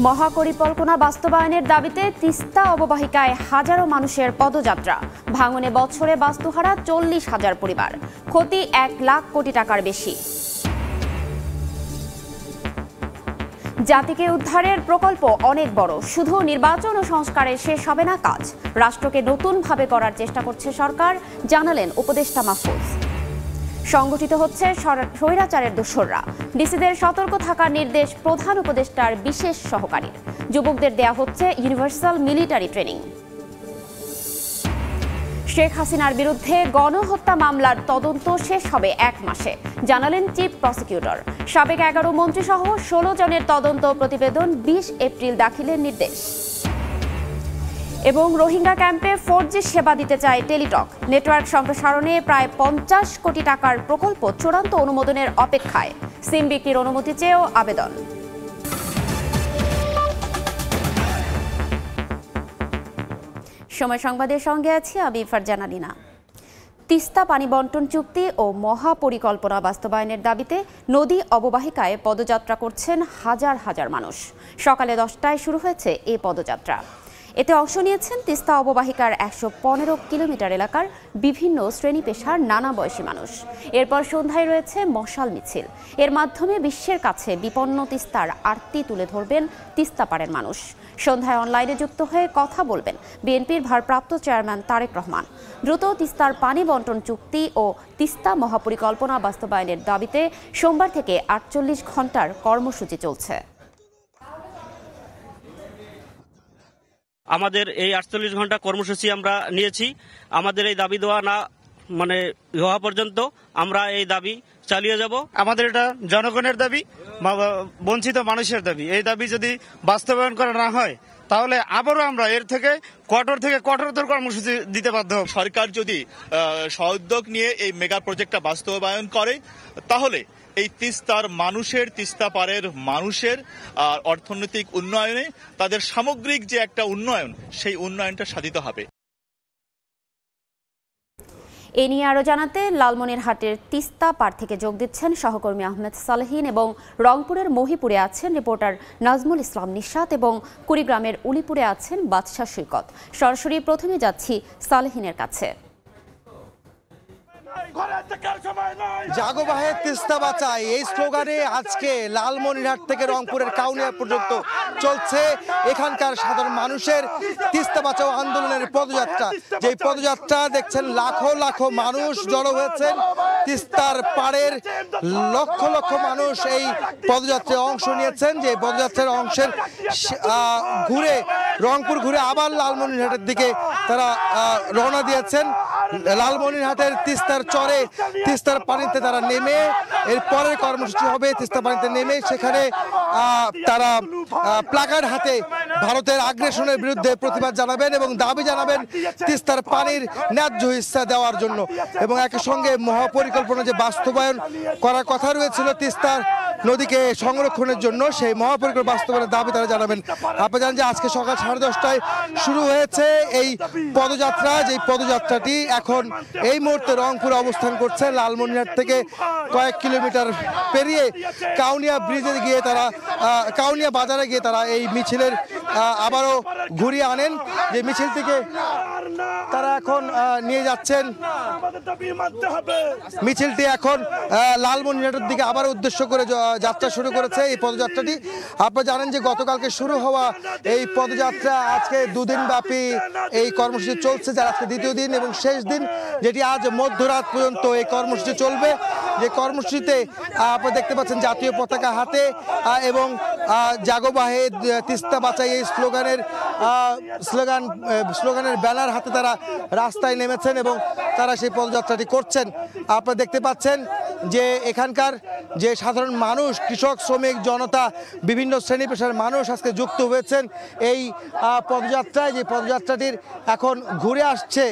মহাপরিকল্পনা বাস্তবায়নের দাবিতে তিস্তা অববাহিকায় হাজারো মানুষের পদযাত্রা। ভাঙনে বছরে বাস্তুহারা 40,000 পরিবার, ক্ষতি 1 লাখ কোটি টাকার বেশি। জাতিকে উদ্ধারের প্রকল্প অনেক বড়, শুধু নির্বাচন ও সংস্কারে শেষ হবে না কাজ। রাষ্ট্রকে নতুনভাবে গড়ার চেষ্টা করছে সরকার, জানালেন উপদেষ্টা মাহফুজ। সংগঠিত হচ্ছে স্বৈরাচারের দোসররা, ডিসিদের সতর্ক থাকার নির্দেশ প্রধান উপদেষ্টার বিশেষ সহকারীর। যুবকদের দেয়া হচ্ছে ইউনিভার্সাল মিলিটারি ট্রেনিং। শেখ হাসিনার বিরুদ্ধে গণহত্যা মামলার তদন্ত শেষ হবে 1 মাসে, জানালেন চিফ প্রসিকিউটর। সাবেক 11 মন্ত্রীসহ 16 জনের তদন্ত প্রতিবেদন 20 এপ্রিল দাখিলের নির্দেশ। এবং রোহিঙ্গা ক্যাম্পে 4G সেবা দিতে চায় টেলিটক। নেটওয়ার্ক সম্প্রসারণে প্রায় 50 কোটি টাকার প্রকল্প চূড়ান্ত অনুমোদনের অপেক্ষায়। সিম বিক্রির অনুমতি চেয়েও আবেদন। সময় সংবাদের সঙ্গে আছি আমি ফারজানা লীনা। তিস্তা পানি বন্টন চুক্তি ও মহাপরিকল্পনা বাস্তবায়নের দাবিতে নদী অববাহিকায় পদযাত্রা করছেন হাজার হাজার মানুষ। সকালে 10টায় শুরু হয়েছে এই পদযাত্রা। এতে অংশ নিয়েছেন তিস্তা অববাহিকার 115 কিলোমিটার এলাকার বিভিন্ন শ্রেণী পেশার নানা বয়সী মানুষ। এরপর সন্ধ্যায় রয়েছে মশাল মিছিল। এর মাধ্যমে বিশ্বের কাছে বিপন্ন তিস্তার আরতি তুলে ধরবেন তিস্তাপাড়ের মানুষ। সন্ধ্যায় অনলাইনে যুক্ত হয়ে কথা বলবেন বিএনপির ভারপ্রাপ্ত চেয়ারম্যান তারেক রহমান। দ্রুত তিস্তার পানি বন্টন চুক্তি ও তিস্তা মহাপরিকল্পনা বাস্তবায়নের দাবিতে সোমবার থেকে 48 ঘন্টার কর্মসূচি চলছে। আমাদের এই 48 ঘন্টা কর্মসূচি আমরা নিয়েছি। আমাদের এই দাবি দেওয়া না হওয়া পর্যন্ত আমরা এই দাবি চালিয়ে যাব। আমাদের এটা জনগণের দাবি, বঞ্চিত মানুষের দাবি। এই দাবি যদি বাস্তবায়ন করা না হয় তাহলে আবারও আমরা এর থেকে কঠোরতর কর্মসূচি দিতে বাধ্য হব। সরকার যদি সউদ্যোগ নিয়ে এই মেগা প্রজেক্টটা বাস্তবায়ন করে তাহলে এই তিস্তার মানুষের, তিস্তা পাড়ের মানুষের অর্থনৈতিক উন্নয়নে তাদের সামগ্রিক যে একটা উন্নয়ন, সেই উন্নয়নটা সাধিত হবে। এ নিয়ে আরো জানাতে লালমনিরহাটের তিস্তা পাড় থেকে যোগ দিচ্ছেন সহকর্মী আহমেদ সালেহীন এবং রংপুরের মহিপুরে আছেন রিপোর্টার নাজমুল ইসলাম নিশাত এবং কুড়িগ্রামের উলিপুরে আছেন বাদশা সৈকত। সরাসরি প্রথমে যাচ্ছি সালেহীনের কাছে। জাগো বাহে তিস্তা বাঁচাই এই স্লোগানে আজকে লালমনিরহাট থেকে রংপুরের কাউনিয়া পর্যন্ত চলছে এখানকার সাধারণ মানুষের তিস্তা বাঁচাও আন্দোলনের পদযাত্রা। যে পদযাত্রা দেখছেন লাখো লাখো মানুষ জড়ো হয়েছেন তিস্তার পাড়ের, লক্ষ লক্ষ মানুষ এই পদযাত্রায় অংশ নিয়েছেন। যে পদযাত্রার অংশের ঘুরে রংপুর ঘুরে আবার লালমনিরহাটের দিকে তারা রওনা দিয়েছেন। লালমনিরহাটের তিস্তার চরে তিস্তার পানিতে তারা নেমে এর পরের কর্মসূচি হবে তিস্তা পানিতে নেমে সেখানে তারা প্লাকার্ড হাতে ভারতের আগ্রাসনের বিরুদ্ধে প্রতিবাদ জানাবেন এবং দাবি জানাবেন তিস্তার পানির ন্যায্য হিস্সা দেওয়ার জন্য। এবং একই সঙ্গে মহাপরিকল্পনা যে বাস্তবায়ন করার কথা রয়েছিল তিস্তার নদীকে সংরক্ষণের জন্য, সেই মহাপরিকল্পনা বাস্তবায়নের দাবি তারা জানাবেন। আপনারা জানেন যে আজকে সকাল 10:30টায় শুরু হয়েছে এই পদযাত্রা। যে পদযাত্রাটি এখন এই মুহূর্তে রংপুরে অবস্থান করছে। লালমনিরহাট থেকে কয়েক কিলোমিটার পেরিয়ে কাউনিয়া ব্রিজে গিয়ে তারা কাউনিয়া বাজারে গিয়ে তারা এই মিছিলের আবারও ঘুরিয়ে আনেন। যে মিছিলটিকে তারা এখন নিয়ে যাচ্ছেন। মিছিলটি এখন লালমনিরহাটের দিকে আবার উদ্দেশ্য করে যাত্রা শুরু করেছে এই পদযাত্রাটি। আপনারা জানেন যে গতকালকে শুরু হওয়া এই পদযাত্রা আজকে 2 দিন ব্যাপী এই কর্মসূচি চলছে, যার আজকে দ্বিতীয় দিন এবং শেষ দিন, যেটি আজ মধ্যরাত পর্যন্ত এই কর্মসূচি চলবে। যে কর্মসূচিতে আপনারা দেখতে পাচ্ছেন জাতীয় পতাকা হাতে এবং জাগো বাহে তিস্তা বাঁচাই এই স্লোগানের ব্যানার হাতে তারা রাস্তায় নেমেছেন এবং তারা সেই পদযাত্রাটি করছেন। আপনারা দেখতে পাচ্ছেন যে এখানকার যে সাধারণ মানুষ, কৃষক, শ্রমিক, জনতা, বিভিন্ন শ্রেণী পেশার মানুষ আজকে যুক্ত হয়েছেন এই পদযাত্রায়। যে পদযাত্রাটির এখন ঘুরে আসছে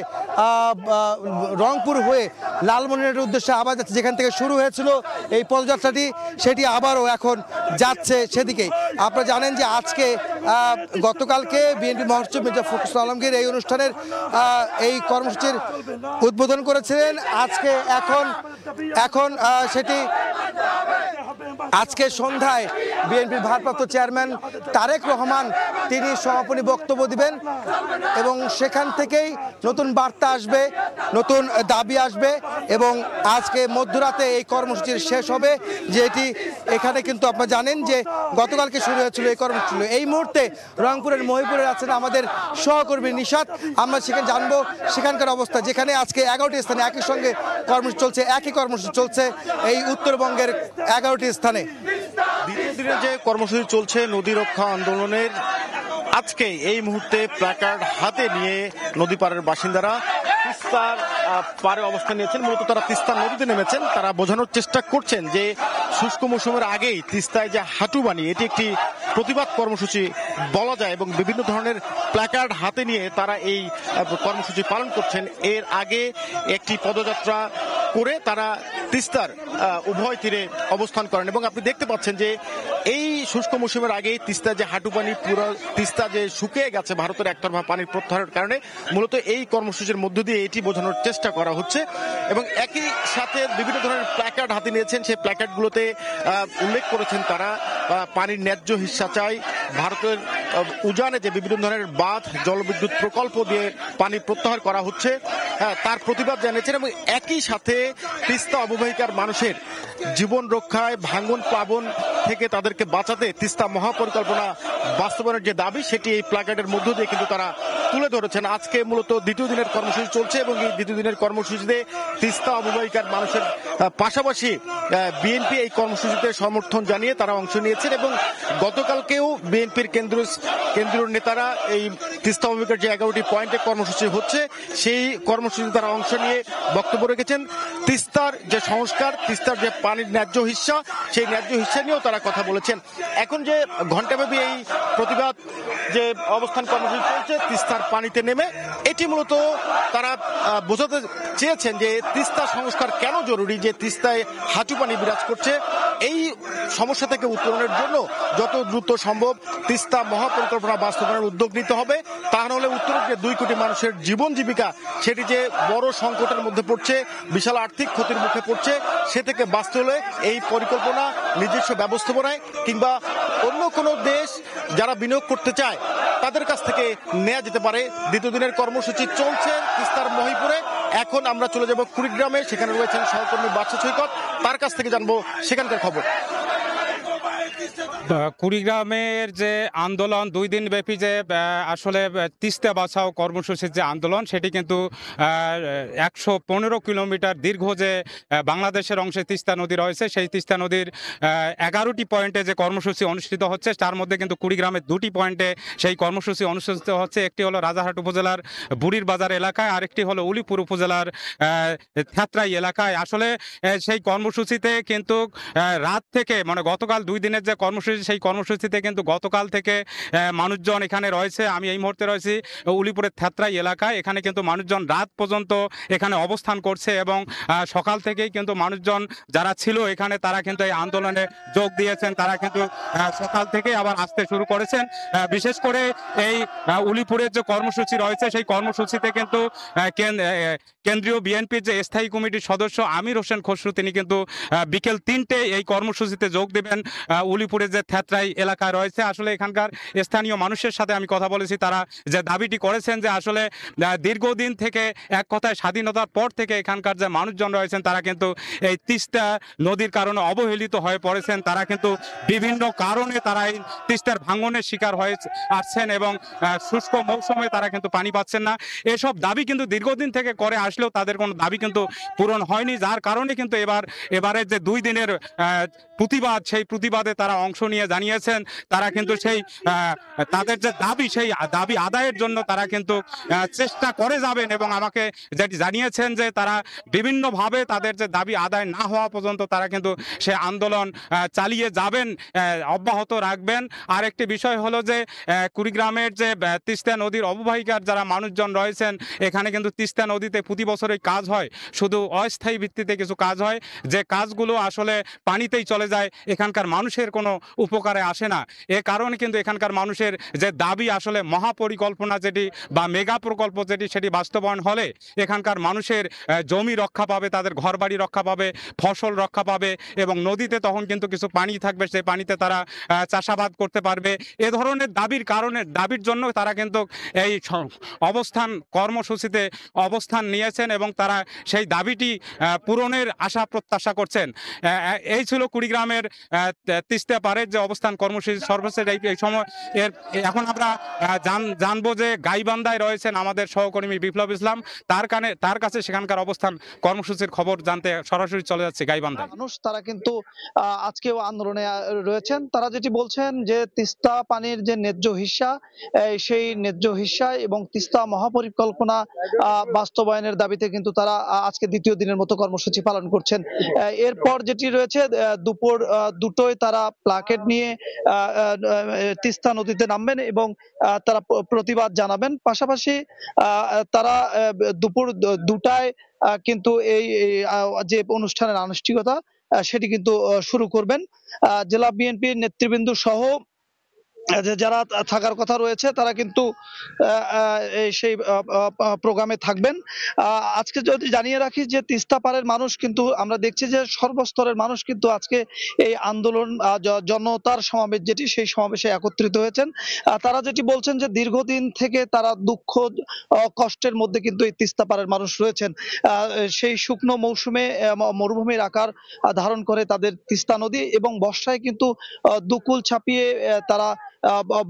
রংপুর হয়ে লালমনিরহাটের উদ্দেশ্যে আবার যাচ্ছে। যেখান থেকে শুরু হয়েছিল এই পদযাত্রাটি সেটি আবারও এখন যাচ্ছে সেদিকেই। আপনারা জানেন যে আজকে গতকালকে বিএনপি মহাসচিব মির্জা ফখরুল আলমগীর এই অনুষ্ঠানের এই কর্মসূচির উদ্বোধন করেছিলেন। আজকে এখন সেটি আজকে সন্ধ্যায় বিএনপির ভারপ্রাপ্ত চেয়ারম্যান তারেক রহমান তিনি সমাপনী বক্তব্য দিবেন এবং সেখান থেকেই নতুন বার্তা আসবে, নতুন দাবি আসবে এবং আজকে মধ্যরাতে এই কর্মসূচির শেষ হবে। যেটি এখানে কিন্তু আপনারা জানেন যে গতকালকে শুরু হয়েছিল এই কর্মসূচি। এই মুহূর্তে রংপুরের মহিপুরে আছেন আমাদের সহকর্মী নিশাত, আমরা সেখানে জানবো সেখানকার অবস্থা, যেখানে আজকে 11টি স্থানে একই সঙ্গে কর্মসূচি চলছে, একই কর্মসূচি চলছে এই উত্তরবঙ্গের 11টি স্থানে। দ্বিতীয় দিনে যে কর্মসূচি চলছে নদী রক্ষা আন্দোলনের, আজকে এই মুহূর্তে প্ল্যাকার্ড হাতে নিয়ে নদী পাড়ের বাসিন্দারা তিস্তার পাড়ে অবস্থান নিয়েছেন। মূলত তারা তিস্তা নদীতে নেমেছেন। তারা বোঝানোর চেষ্টা করছেন যে শুষ্ক মৌসুমের আগেই তিস্তায় যে হাঁটু বানিয়ে এটি একটি প্রতিবাদ কর্মসূচি বলা যায় এবং বিভিন্ন ধরনের প্ল্যাকার্ড হাতে নিয়ে তারা এই কর্মসূচি পালন করছেন। এর আগে একটি পদযাত্রা করে তারা তিস্তার উভয় তীরে অবস্থান করেন এবং আপনি দেখতে পাচ্ছেন যে এই শুষ্ক মৌসুমের আগে তিস্তা যে হাঁটু পানি, পুরো তিস্তা যে শুকিয়ে গেছে ভারতের একতরফা পানির প্রত্যাহারের কারণে, মূলত এই কর্মসূচির মধ্য দিয়ে এটি বোঝানোর চেষ্টা করা হচ্ছে। এবং একই সাথে বিভিন্ন ধরনের প্ল্যাকার্ড হাতে নিয়েছেন। সেই প্ল্যাকার্ডগুলোতে উল্লেখ করেছেন তারা পানির ন্যায্য হিস্সা চাই, ভারতের উজানে যে বিভিন্ন ধরনের বাঁধ, জলবিদ্যুৎ প্রকল্প দিয়ে পানি প্রত্যাহার করা হচ্ছে তার প্রতিবাদ জানিয়েছেন। এবং একই সাথে তিস্তা অববাহিকার মানুষের জীবন রক্ষায়, ভাঙন প্লাবন থেকে তাদেরকে বাঁচাতে তিস্তা মহাপরিকল্পনা বাস্তবায়নের যে দাবি সেটি এই প্ল্যাকার্ডের মধ্য দিয়ে কিন্তু তারা তুলে ধরেছেন। আজকে মূলত দ্বিতীয় দিনের কর্মসূচি চলছে এবং এই দ্বিতীয় দিনের কর্মসূচিতে তিস্তা অববাহিকার মানুষের পাশাপাশি বিএনপি এই কর্মসূচিতে সমর্থন জানিয়ে তারা অংশ নিয়েছেন এবং গতকালকেও বিএনপির কেন্দ্রীয় নেতারা এই তিস্তা অববাহিকার যে 11টি পয়েন্টে কর্মসূচি হচ্ছে সেই কর্মসূচিতে তারা অংশ নিয়ে বক্তব্য রেখেছেন। তিস্তার যে সংস্কার, তিস্তার যে পানির ন্যায্য হিস্সা, সেই ন্যায্য হিস্সা নিয়েও তারা কথা বলেছেন। এখন যে ঘণ্টাব্যাপী এই প্রতিবাদ যে অবস্থান কর্মসূচি চলছে তিস্তার পানিতে নেমে, এটি মূলত তারা বোঝাতে চেয়েছেন যে তিস্তা সংস্কার কেন জরুরি, যে তিস্তায় হাঁটু পানি বিরাজ করছে। এই সমস্যা থেকে উত্তরণের জন্য যত দ্রুত সম্ভব তিস্তা মহাপরিকল্পনা বাস্তবায়নের উদ্যোগ নিতে হবে। তা নাহলে উত্তরের যে 2 কোটি মানুষের জীবন জীবিকা সেটি যে বড় সংকটের মধ্যে পড়ছে, বিশাল আর্থিক ক্ষতির মুখে পড়ছে, সে থেকে বাঁচতে হলে এই পরিকল্পনা নিজস্ব ব্যবস্থাপনায় কিংবা অন্য কোনো দেশ যারা বিনিয়োগ করতে চায় তাদের কাছ থেকে নেওয়া যেতে পারে। দ্বিতীয় দিনের কর্মসূচি চলছে তিস্তার মহিপুরে। এখন আমরা চলে যাব কুড়িগ্রামে, সেখানে রয়েছেন সহকর্মী বাদশা সৈকত, তার কাছ থেকে জানবো সেখানকার খবর। কুড়িগ্রামের যে আন্দোলন 2 দিন ব্যাপী, যে আসলে তিস্তা বাঁচাও কর্মসূচির যে আন্দোলন, সেটি কিন্তু 115 কিলোমিটার দীর্ঘ যে বাংলাদেশের অংশে তিস্তা নদী রয়েছে, সেই তিস্তা নদীর 11টি পয়েন্টে যে কর্মসূচি অনুষ্ঠিত হচ্ছে, তার মধ্যে কিন্তু কুড়িগ্রামের 2টি পয়েন্টে সেই কর্মসূচি অনুষ্ঠিত হচ্ছে। একটি হলো রাজারহাট উপজেলার বুড়ির বাজার এলাকায়, আরেকটি হলো উলিপুর উপজেলার থেত্রাই এলাকায়। আসলে সেই কর্মসূচিতে কিন্তু রাত থেকে, মানে গতকাল 2 দিনের যে কর্মসূচি, সেই কর্মসূচিতে কিন্তু গতকাল থেকে মানুষজন এখানে রয়েছে। আমি এই মুহূর্তে রয়েছি উলিপুরের থেত্রাই এলাকায়। এখানে কিন্তু মানুষজন রাত পর্যন্ত এখানে অবস্থান করছে এবং সকাল থেকেই কিন্তু মানুষজন যারা ছিল এখানে তারা কিন্তু এই আন্দোলনে যোগ দিয়েছেন। তারা কিন্তু সকাল থেকে আবার আসতে শুরু করেছেন। বিশেষ করে এই উলিপুরের যে কর্মসূচি রয়েছে, সেই কর্মসূচিতে কিন্তু কেন্দ্রীয় বিএনপির যে স্থায়ী কমিটির সদস্য আমির হোসেন খসরু, তিনি কিন্তু বিকেল 3টে এই কর্মসূচিতে যোগ দেবেন উলিপুরের যে থেত্রাই এলাকায় রয়েছে। আসলে এখানকার স্থানীয় মানুষের সাথে আমি কথা বলেছি, তারা যে দাবিটি করেছেন যে আসলে দীর্ঘদিন থেকে, এক কথায় স্বাধীনতার পর থেকে এখানকার যে মানুষজন রয়েছেন তারা কিন্তু এই তিস্তা নদীর কারণে অবহেলিত হয়ে পড়েছেন। তারা কিন্তু বিভিন্ন কারণে তারা এই তিস্তার ভাঙনের শিকার হয়ে আসছেন এবং শুষ্ক মৌসুমে তারা কিন্তু পানি পাচ্ছেন না। এসব দাবি কিন্তু দীর্ঘদিন থেকে করে আসলেও তাদের কোনো দাবি কিন্তু পূরণ হয়নি, যার কারণে কিন্তু এবারের যে 2 দিনের প্রতিবাদ, সেই প্রতিবাদে তারা অংশ নিয়ে জানিয়েছেন তারা কিন্তু সেই তাদের যে দাবি, সেই দাবি আদায়ের জন্য তারা কিন্তু চেষ্টা করে যাবেন এবং আমাকে যেটি জানিয়েছেন যে তারা বিভিন্নভাবে তাদের যে দাবি আদায় না হওয়া পর্যন্ত তারা কিন্তু সে আন্দোলন চালিয়ে যাবেন, অব্যাহত রাখবেন। আর একটি বিষয় হলো যে কুড়িগ্রামের যে তিস্তা নদীর অববাহিকার যারা মানুষজন রয়েছেন, এখানে কিন্তু তিস্তা নদীতে প্রতি বছরই কাজ হয়, শুধু অস্থায়ী ভিত্তিতে কিছু কাজ হয়, যে কাজগুলো আসলে পানিতেই চলে যায়। এখানকার মানুষের তাদের কোনো উপকারে আসে না। এ কারণে কিন্তু এখানকার মানুষের যে দাবি আসলে মহাপরিকল্পনা যেটি বা মেগা প্রকল্প যেটি সেটি বাস্তবায়ন হলে এখানকার মানুষের জমি রক্ষা পাবে, তাদের ঘরবাড়ি রক্ষা পাবে, ফসল রক্ষা পাবে এবং নদীতে তখন কিন্তু কিছু পানি থাকবে, সেই পানিতে তারা চাষাবাদ করতে পারবে। এ ধরনের দাবির জন্য তারা কিন্তু এই অবস্থান কর্মসূচিতে অবস্থান নিয়েছেন এবং তারা সেই দাবিটি পূরণের আশা প্রত্যাশা করছেন। এই ছিল কুড়িগ্রামের তিস্তা পাড়ের যে অবস্থান কর্মসূচি সর্বশেষ এই সময়। এখন আমরা জানবো যে গাইবান্ধায় রয়েছেন আমাদের সহকর্মী বিপ্লব ইসলাম, তার কাছে সেখানকার অবস্থান কর্মসূচির খবর জানতে সরাসরি চলে যাচ্ছে গাইবান্ধা। মানুষ তারা কিন্তু আজকেও আন্দোলনে রয়েছেন। তারা যেটি বলছেন যে তিস্তা পানির যে ন্যায্য হিস্সা, সেই ন্যায্য হিস্সা এবং তিস্তা মহাপরিকল্পনা বাস্তবায়নের দাবিতে কিন্তু তারা আজকে দ্বিতীয় দিনের মতো কর্মসূচি পালন করছেন। এরপর যেটি রয়েছে দুপুর 2টোয় তারা প্লাকেট নিয়ে তিস্তা নদীতে নামবেন এবং তারা প্রতিবাদ জানাবেন। পাশাপাশি তারা দুপুর 2টায় কিন্তু এই যে অনুষ্ঠানের আনুষ্ঠানিকতা সেটি কিন্তু শুরু করবেন। জেলা বিএনপির নেতৃবৃন্দ সহ যারা থাকার কথা রয়েছে তারা কিন্তু সেই প্রোগ্রামে থাকবেন। আজকে যদি জানিয়ে রাখি যে তিস্তা পাড়ের মানুষ কিন্তু আমরা দেখছি যে সর্বস্তরের মানুষ কিন্তু আজকে এই আন্দোলন জনতার সমাবেশ যেটি সেই সমাবেশে একত্রিত হয়েছেন। তারা যেটি বলছেন যে দীর্ঘদিন থেকে তারা দুঃখ কষ্টের মধ্যে কিন্তু এই তিস্তা পাড়ের মানুষ রয়েছেন। সেই শুকনো মৌসুমে মরুভূমির আকার ধারণ করে তাদের তিস্তা নদী এবং বর্ষায় কিন্তু দুকুল ছাপিয়ে তারা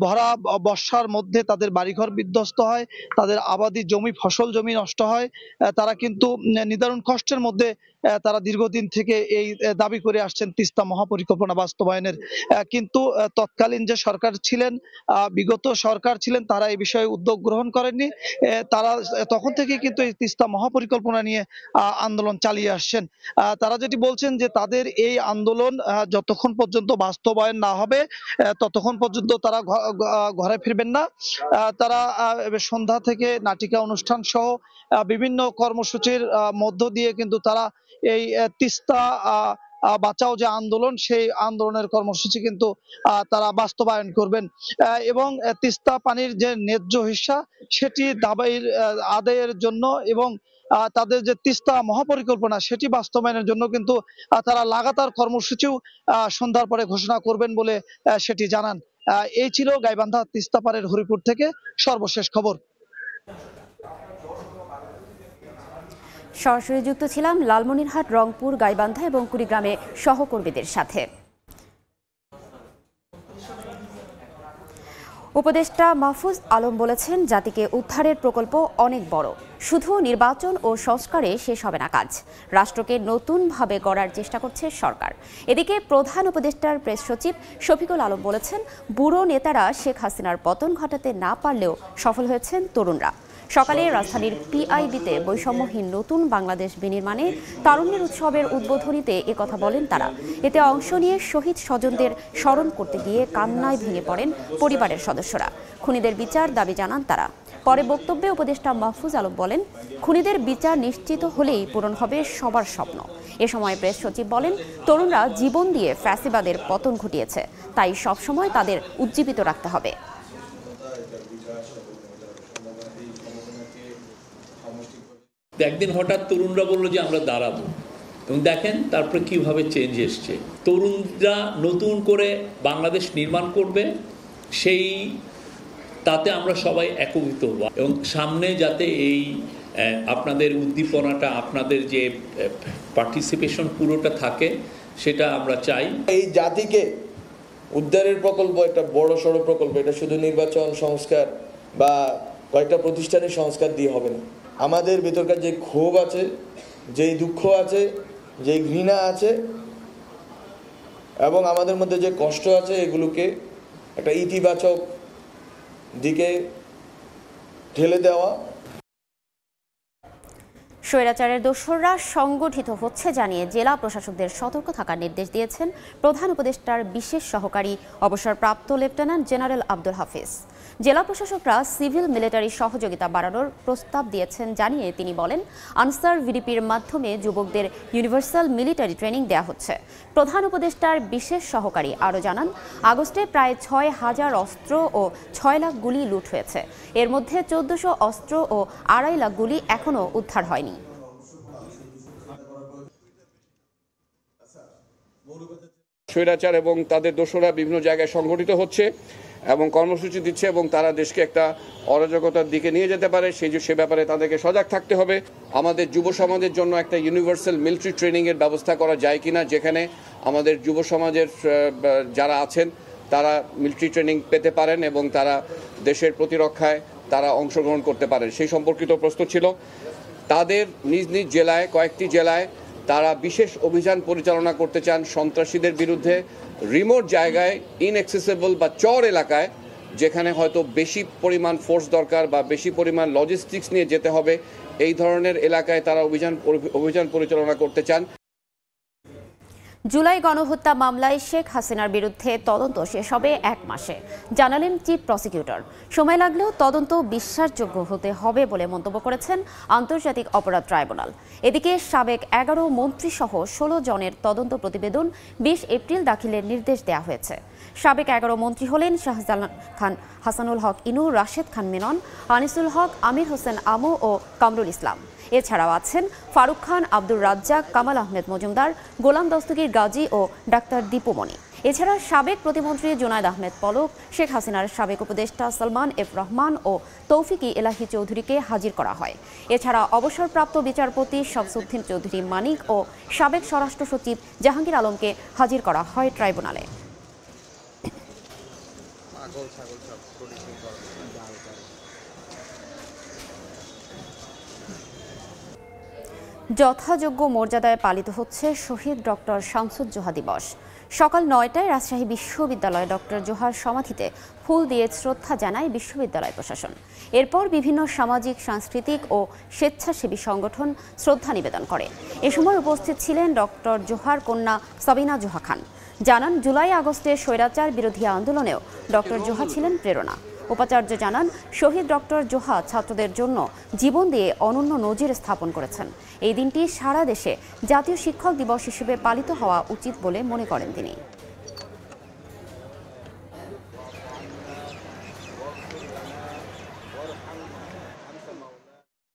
ভরা বর্ষার মধ্যে তাদের বাড়িঘর বিধ্বস্ত হয়, তাদের আবাদি জমি ফসল জমি নষ্ট হয়। তারা কিন্তু নিদারুণ কষ্টের মধ্যে তারা দীর্ঘদিন থেকে এই দাবি করে আসছেন তিস্তা মহাপরিকল্পনা বাস্তবায়নের। কিন্তু তৎকালীন যে সরকার ছিলেন, বিগত সরকার ছিলেন, তারা এই বিষয়ে উদ্যোগ গ্রহণ করেননি। তারা তখন থেকে কিন্তু এই তিস্তা মহাপরিকল্পনা নিয়ে আন্দোলন চালিয়ে আসছেন। তারা যেটি বলছেন যে তাদের এই আন্দোলন যতক্ষণ পর্যন্ত বাস্তবায়ন না হবে ততক্ষণ পর্যন্ত তারা ঘরে ফিরবেন না। তারা সন্ধ্যা থেকে নাটিকা অনুষ্ঠান সহ বিভিন্ন কর্মসূচির মধ্য দিয়ে কিন্তু তারা এই তিস্তা বাঁচাও যে আন্দোলন সেই আন্দোলনের কর্মসূচি কিন্তু তারা বাস্তবায়ন করবেন এবং তিস্তা পানির যে ন্যায্য হিস্সা সেটি দাবির আদায়ের জন্য এবং তাদের যে তিস্তা মহাপরিকল্পনা সেটি বাস্তবায়নের জন্য কিন্তু তারা লাগাতার কর্মসূচিও সন্ধ্যার পরে ঘোষণা করবেন বলে সেটি জানান। এই ছিল গাইবান্ধা তিস্তা পাড়ের হরিপুর থেকে সর্বশেষ খবর। সরাসরি যুক্ত ছিলাম লালমনিরহাট, রংপুর, গাইবান্ধা এবং কুড়িগ্রামে সহকর্মীদের সাথে। উপদেষ্টা মাহফুজ আলম বলেছেন, জাতিকে উদ্ধারের প্রকল্প অনেক বড়, শুধু নির্বাচন ও সংস্কারে শেষ হবে না কাজ। রাষ্ট্রকে নতুনভাবে গড়ার চেষ্টা করছে সরকার। এদিকে প্রধান উপদেষ্টার প্রেস সচিব শফিকুল আলম বলেছেন, বুড়ো নেতারা শেখ হাসিনার পতন ঘটাতে না পারলেও সফল হয়েছেন তরুণরা। সকালে রাজধানীর পিআইবিতে বৈষম্যহীন নতুন বাংলাদেশ বিনির্মাণে তারুণ্যের উৎসবের উদ্বোধনীতে একথা বলেন তারা। এতে অংশ নিয়ে শহীদ স্বজনদের স্মরণ করতে গিয়ে কান্নায় ভেঙে পড়েন পরিবারের সদস্যরা। খুনিদের বিচার দাবি জানান তারা। পরে বক্তব্যে উপদেষ্টা মাহফুজ আলম বলেন, খুনিদের বিচার নিশ্চিত হলেই পূরণ হবে সবার স্বপ্ন। এ সময় প্রেস সচিব বলেন, তরুণরা জীবন দিয়ে ফ্যাসিবাদের পতন ঘটিয়েছে, তাই সবসময় তাদের উজ্জীবিত রাখতে হবে। একদিন হঠাৎ তরুণরা বললো যে আমরা দাঁড়াবো, এবং দেখেন তারপরে কিভাবে চেঞ্জ এসছে। তরুণরা নতুন করে বাংলাদেশ নির্মাণ করবে, সেই তাতে আমরা সবাই একত্রিত হব এবং সামনে যাতে এই আপনাদের উদ্দীপনাটা, আপনাদের যে পার্টিসিপেশন পুরোটা থাকে সেটা আমরা চাই। এই জাতিকে উদ্ধারের প্রকল্প একটা বড় সড়ো প্রকল্প, এটা শুধু নির্বাচন সংস্কার বা কয়েকটা প্রতিষ্ঠানের সংস্কার দিয়ে হবে না। আমাদের ভেতরকার যে ক্ষোভ আছে, যেই দুঃখ আছে, যেই ঘৃণা আছে এবং আমাদের মধ্যে যে কষ্ট আছে, এগুলোকে একটা ইতিবাচক দিকে ঠেলে দেওয়া। স্বৈরাচারের দোসররা সংগঠিত হচ্ছে জানিয়ে জেলা প্রশাসকদের সতর্ক থাকার নির্দেশ দিয়েছেন প্রধান উপদেষ্টার বিশেষ সহকারী অবসরপ্রাপ্ত লেফটেন্যান্ট জেনারেল আব্দুল হাফিজ। জেলা প্রশাসকরা সিভিল মিলিটারি সহযোগিতা বাড়ানোর প্রস্তাব দিয়েছেন জানিয়ে তিনি বলেন, আনসার ভিডিপির মাধ্যমে যুবকদের ইউনিভার্সাল মিলিটারি ট্রেনিং দেওয়া হচ্ছে। প্রধান উপদেষ্টার বিশেষ সহকারী আরও জানান, আগস্টে প্রায় 6,000 অস্ত্র ও 6 লাখ গুলি লুট হয়েছে। এর মধ্যে 1400 অস্ত্র ও 2.5 লাখ গুলি এখনও উদ্ধার হয়নি। স্বৈরাচার এবং তাদের দোসররা বিভিন্ন জায়গায় সংগঠিত হচ্ছে এবং কর্মসূচি দিচ্ছে এবং তারা দেশকে একটা অরাজকতার দিকে নিয়ে যেতে পারে, সে ব্যাপারে তাদেরকে সজাগ থাকতে হবে। আমাদের যুব সমাজের জন্য একটা ইউনিভার্সাল মিলিটারি ট্রেনিংয়ের ব্যবস্থা করা যায় কিনা, যেখানে আমাদের যুব সমাজের যারা আছেন তারা মিলিটারি ট্রেনিং পেতে পারেন এবং তারা দেশের প্রতিরক্ষায় তারা অংশগ্রহণ করতে পারেন, সেই সম্পর্কিত প্রশ্ন ছিল। তাদের নিজ নিজ জেলায়, কয়েকটি জেলায় তারা বিশেষ অভিযান পরিচালনা করতে চান সন্ত্রাসীদের বিরুদ্ধে। রিমোট জায়গায়, ইনঅ্যাক্সেসেবল বা চর এলাকায়, যেখানে হয়তো বেশি পরিমাণ ফোর্স দরকার বা বেশি পরিমাণ লজিস্টিক্স নিয়ে যেতে হবে, এই ধরনের এলাকায় তারা অভিযান পরিচালনা করতে চান। জুলাই গণহত্যা মামলায় শেখ হাসিনার বিরুদ্ধে তদন্ত শেষ হবে 1 মাসে, জানালেন চিফ প্রসিকিউটর। সময় লাগলেও তদন্ত বিশ্বাসযোগ্য হতে হবে বলে মন্তব্য করেছেন আন্তর্জাতিক অপরাধ ট্রাইব্যুনাল। এদিকে সাবেক 11 মন্ত্রী সহ 16 জনের তদন্ত প্রতিবেদন 20 এপ্রিল দাখিলের নির্দেশ দেওয়া হয়েছে। সাবেক 11 মন্ত্রী হলেন শাহজালাল খান, হাসানুল হক ইনু, রাশেদ খান মেনন, আনিসুল হক, আমির হোসেন আমু ও কামরুল ইসলাম। এছাড়াও আছেন ফারুক খান, আব্দুর রাজ্জাক, কামাল আহমেদ মজুমদার, গোলাম দস্তগীর গাজী ও ডাক্তার দীপুমণি। এছাড়া সাবেক প্রতিমন্ত্রী জুনায়েদ আহমেদ পলক, শেখ হাসিনার সাবেক উপদেষ্টা সালমান এফ রহমান ও তৌফিকি এলাহি চৌধুরীকে হাজির করা হয়। এছাড়া অবসরপ্রাপ্ত বিচারপতি শামসুদ্দিন চৌধুরী মানিক ও সাবেক স্বরাষ্ট্র সচিব জাহাঙ্গীর আলমকে হাজির করা হয় ট্রাইব্যুনালে। যথাযোগ্য মর্যাদায় পালিত হচ্ছে শহীদ ডক্টর শামসুজ্জোহা দিবস। সকাল 9টায় রাজশাহী বিশ্ববিদ্যালয়ে ডক্টর জোহার সমাধিতে ফুল দিয়ে শ্রদ্ধা জানায় বিশ্ববিদ্যালয় প্রশাসন। এরপর বিভিন্ন সামাজিক, সাংস্কৃতিক ও স্বেচ্ছাসেবী সংগঠন শ্রদ্ধা নিবেদন করে। এ সময় উপস্থিত ছিলেন ডক্টর জোহার কন্যা সাবিনা জোহা খান। জানান, জুলাই আগস্টে স্বৈরাচার বিরোধী আন্দোলনেও ডক্টর জোহা ছিলেন প্রেরণা। উপাচার্য জানান, শহীদ ডক্টর জোহা ছাত্রদের জন্য জীবন দিয়ে অনন্য নজির স্থাপন করেছেন। এই দিনটি সারা দেশে জাতীয় শিক্ষক দিবস হিসেবে পালিত হওয়া উচিত বলে মনে করেন তিনি।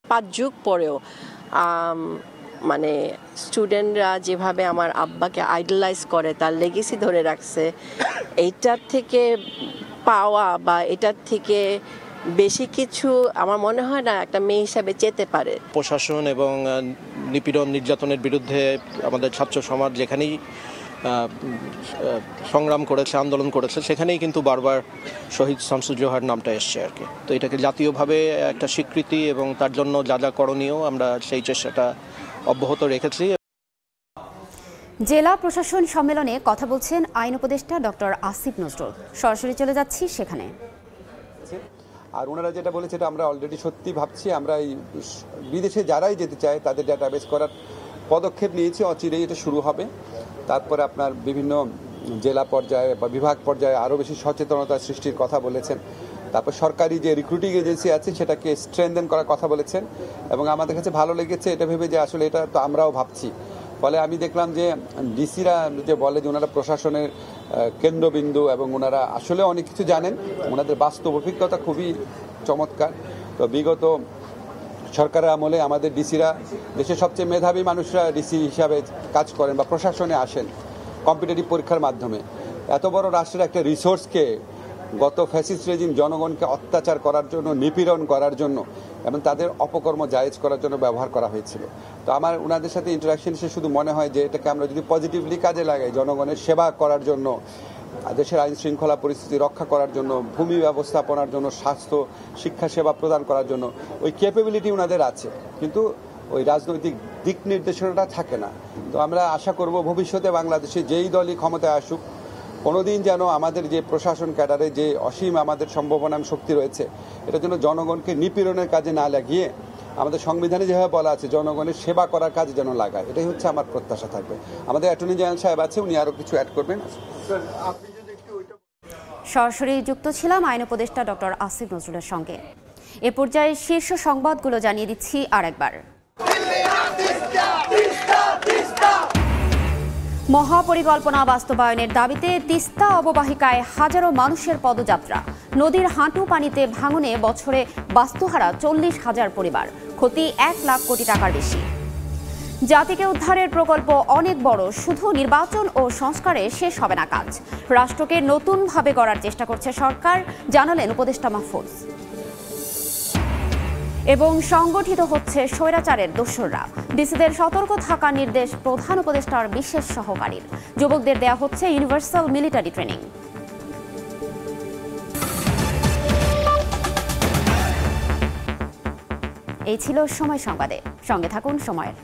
5 যুগ পরেও মানে স্টুডেন্টরা যেভাবে আমার আব্বাকে আইডলাইজ করে, তার লেগেসি ধরে রাখছে, এইটার থেকে পাওয়া বা এটার থেকে বেশি কিছু আমার মনে হয় না একটা মেয়ে হিসাবে যেতে পারে। প্রশাসন এবং নিপীড়ন, নির্যাতনের বিরুদ্ধে আমাদের ছাত্র সমাজ যেখানেই সংগ্রাম করেছে, আন্দোলন করেছে, সেখানেই কিন্তু বারবার শহীদ শামসুজ্জোহার নামটা এসছে আর কি। তো এটাকে জাতীয়ভাবে একটা স্বীকৃতি এবং তার জন্য যা যা করণীয় আমরা সেই চেষ্টাটা অব্যাহত রেখেছি। জেলা প্রশাসন সম্মেলনে কথা বলছেন আইন উপদেষ্টা ডক্টর আসিফ নজরুল। সরাসরি চলে যাচ্ছি সেখানে। আর ওনারা যেটা বলেছে এটা আমরা অলরেডি সত্যি ভাবছি। আমরা এই বিদেশে যারাই যেতে চায় তাদের ডাটাবেস করার পদক্ষেপ নিয়েছি, অচিরেই এটা শুরু হবে। তারপরে আপনার বিভিন্ন জেলা পর্যায়ে বা বিভাগ পর্যায়ে আরও বেশি সচেতনতা সৃষ্টির কথা বলেছেন। তারপর সরকারি যে রিক্রুটিং এজেন্সি আছে সেটাকে স্ট্রেনদেন করার কথা বলেছেন। এবং আমাদের কাছে ভালো লেগেছে এটা ভেবে যে আসলে এটা তো আমরাও ভাবছি। ফলে আমি দেখলাম যে ডিসিরা যে বলে যে ওনারা প্রশাসনের কেন্দ্রবিন্দু এবং ওনারা আসলে অনেক কিছু জানেন, ওনাদের বাস্তব অভিজ্ঞতা খুবই চমৎকার। তো বিগত সরকারের আমলে আমাদের ডিসিরা, দেশের সবচেয়ে মেধাবী মানুষরা ডিসি হিসাবে কাজ করেন বা প্রশাসনে আসেন কম্পিটিটিভ পরীক্ষার মাধ্যমে। এত বড় রাষ্ট্রের একটা রিসোর্সকে গত ফ্যাসিস্ট রেজিম জনগণকে অত্যাচার করার জন্য, নিপীড়ন করার জন্য এবং তাদের অপকর্ম জায়েজ করার জন্য ব্যবহার করা হয়েছিল। তো আমার ওনাদের সাথে ইন্টারাকশন সে শুধু মনে হয় যে এটাকে আমরা যদি পজিটিভলি কাজে লাগাই, জনগণের সেবা করার জন্য, দেশের আইন শৃঙ্খলা পরিস্থিতি রক্ষা করার জন্য, ভূমি ব্যবস্থাপনার জন্য, স্বাস্থ্য শিক্ষা সেবা প্রদান করার জন্য ওই ক্যাপাবিলিটি ওনাদের আছে, কিন্তু ওই রাজনৈতিক দিক নির্দেশনাটা থাকে না। তো আমরা আশা করব ভবিষ্যতে বাংলাদেশে যেই দলই ক্ষমতায় আসুক, কোনোদিন যেন আমাদের যে প্রশাসন ক্যাডারে যে অসীম আমাদের সম্ভাবনা শক্তি রয়েছে, এটা যেন জনগণকে নিপীড়নের কাজে না লাগিয়ে আমাদের সংবিধানে যেভাবে বলা আছে জনগণের সেবা করার কাজে যেন লাগায়, এটাই হচ্ছে আমার প্রত্যাশা থাকবে। আমাদের অ্যাটর্নি জেনারেল সাহেব আছে, উনি আরও কিছু অ্যাড করবেন। সরাসরি যুক্ত ছিলাম আইন উপদেষ্টা ডক্টর আসিফ নজরুলের সঙ্গে। এ পর্যায়ে শীর্ষ সংবাদগুলো জানিয়ে দিচ্ছি আরেকবার। মহাপরিকল্পনা বাস্তবায়নের দাবিতে তিস্তা অববাহিকায় হাজারো মানুষের পদযাত্রা। নদীর হাঁটু পানিতে ভাঙনে বছরে বাস্তুহারা 40,000 পরিবার, ক্ষতি 1 লাখ কোটি টাকার বেশি। জাতিকে উদ্ধারের প্রকল্প অনেক বড়, শুধু নির্বাচন ও সংস্কারে শেষ হবে না কাজ। রাষ্ট্রকে নতুনভাবে গড়ার চেষ্টা করছে সরকার, জানালেন উপদেষ্টা মাহফুজ। এবং সংগঠিত হচ্ছে স্বৈরাচারের দোসররা। ডিসিদের সতর্ক থাকার নির্দেশ প্রধান উপদেষ্টার বিশেষ সহকারীর। যুবকদের দেয়া হচ্ছে ইউনিভার্সাল মিলিটারি ট্রেনিং। এই ছিল সময় সংবাদে, সঙ্গে থাকুন সময়ের।